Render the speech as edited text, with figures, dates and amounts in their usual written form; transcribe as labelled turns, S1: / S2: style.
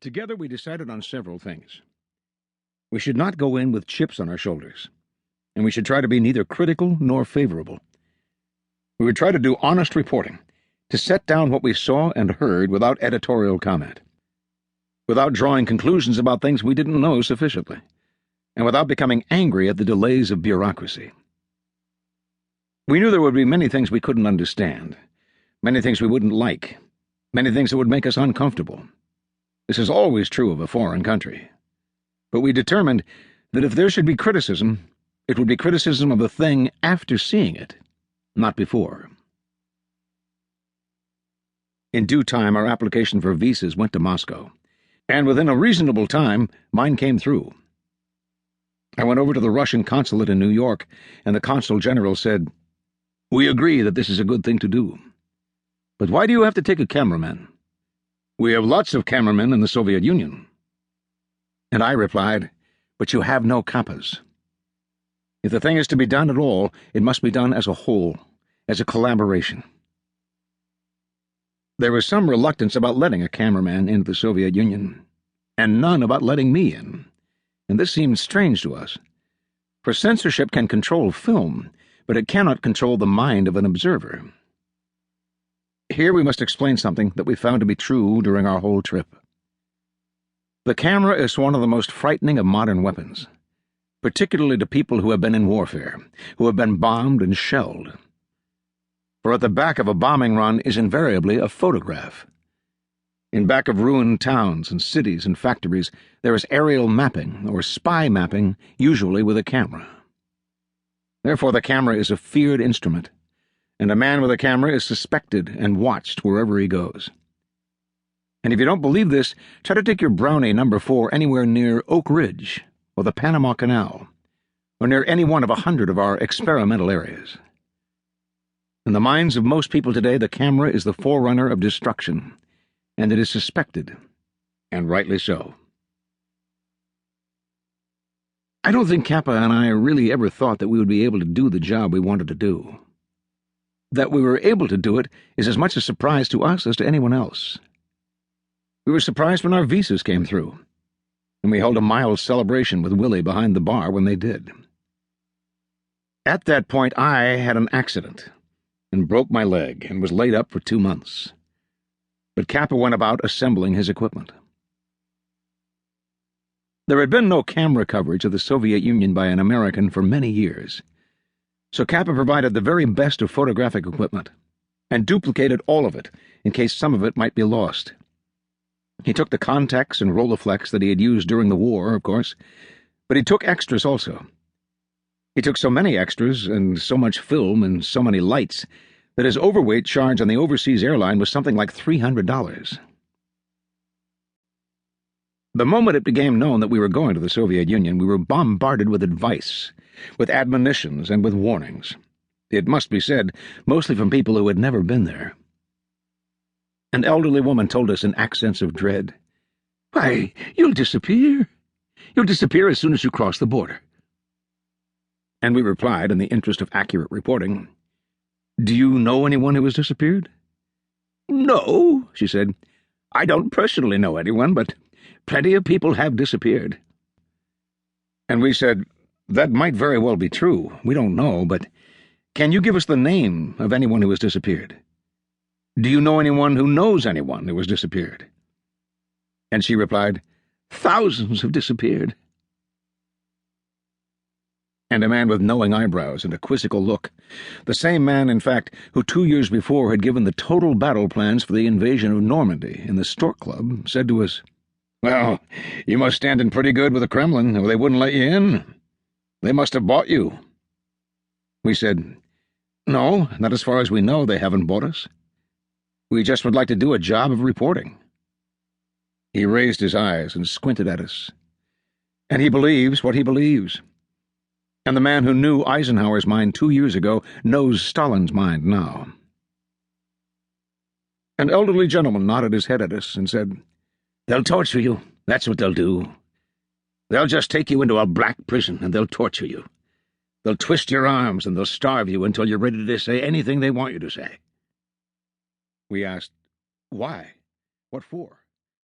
S1: Together we decided on several things. We should not go in with chips on our shoulders, and we should try to be neither critical nor favorable. We would try to do honest reporting, to set down what we saw and heard without editorial comment, without drawing conclusions about things we didn't know sufficiently, and without becoming angry at the delays of bureaucracy. We knew there would be many things we couldn't understand, many things we wouldn't like, many things that would make us uncomfortable. This is always true of a foreign country. But we determined that if there should be criticism, it would be criticism of the thing after seeing it, not before. In due time, our application for visas went to Moscow, and within a reasonable time, mine came through. I went over to the Russian consulate in New York, and the consul general said, "We agree that this is a good thing to do. But why do you have to take a cameraman? We have lots of cameramen in the Soviet Union." And I replied, "But you have no Capas. If the thing is to be done at all, it must be done as a whole, as a collaboration." There was some reluctance about letting a cameraman into the Soviet Union, and none about letting me in, and this seemed strange to us. For censorship can control film, but it cannot control the mind of an observer. Here we must explain something that we found to be true during our whole trip. The camera is one of the most frightening of modern weapons, particularly to people who have been in warfare, who have been bombed and shelled. For at the back of a bombing run is invariably a photograph. In back of ruined towns and cities and factories, there is aerial mapping or spy mapping, usually with a camera. Therefore, the camera is a feared instrument, and a man with a camera is suspected and watched wherever he goes. And if you don't believe this, try to take your Brownie No. 4 anywhere near Oak Ridge, or the Panama Canal, or near any one of 100 of our experimental areas. In the minds of most people today, the camera is the forerunner of destruction, and it is suspected, and rightly so. I don't think Capa and I really ever thought that we would be able to do the job we wanted to do. That we were able to do it is as much a surprise to us as to anyone else. We were surprised when our visas came through, and we held a mild celebration with Willie behind the bar when they did. At that point, I had an accident and broke my leg and was laid up for 2 months. But Capa went about assembling his equipment. There had been no camera coverage of the Soviet Union by an American for many years, so Capa provided the very best of photographic equipment and duplicated all of it in case some of it might be lost. He took the Contex and Rolleiflex that he had used during the war, of course, but he took extras also. He took so many extras and so much film and so many lights that his overweight charge on the overseas airline was something like $300. The moment it became known that we were going to the Soviet Union, we were bombarded with advice, with admonitions, and with warnings. It must be said, mostly from people who had never been there. An elderly woman told us in accents of dread, "Why, you'll disappear. You'll disappear as soon as you cross the border." And we replied, in the interest of accurate reporting, "Do you know anyone who has disappeared?" "No," she said. "I don't personally know anyone, but plenty of people have disappeared." And we said, "That might very well be true. We don't know, but can you give us the name of anyone who has disappeared? Do you know anyone who knows anyone who has disappeared?" And she replied, "Thousands have disappeared." And a man with knowing eyebrows and a quizzical look, the same man, in fact, who 2 years before had given the total battle plans for the invasion of Normandy in the Stork Club, said to us, "Well, you must stand in pretty good with the Kremlin, or they wouldn't let you in. They must have bought you." We said, "No, not as far as we know they haven't bought us. We just would like to do a job of reporting." He raised his eyes and squinted at us. And he believes what he believes. And the man who knew Eisenhower's mind 2 years ago knows Stalin's mind now. An elderly gentleman nodded his head at us and said, "They'll torture you. That's what they'll do. They'll just take you into a black prison and they'll torture you. They'll twist your arms and they'll starve you until you're ready to say anything they want you to say." We asked, "Why? What for?"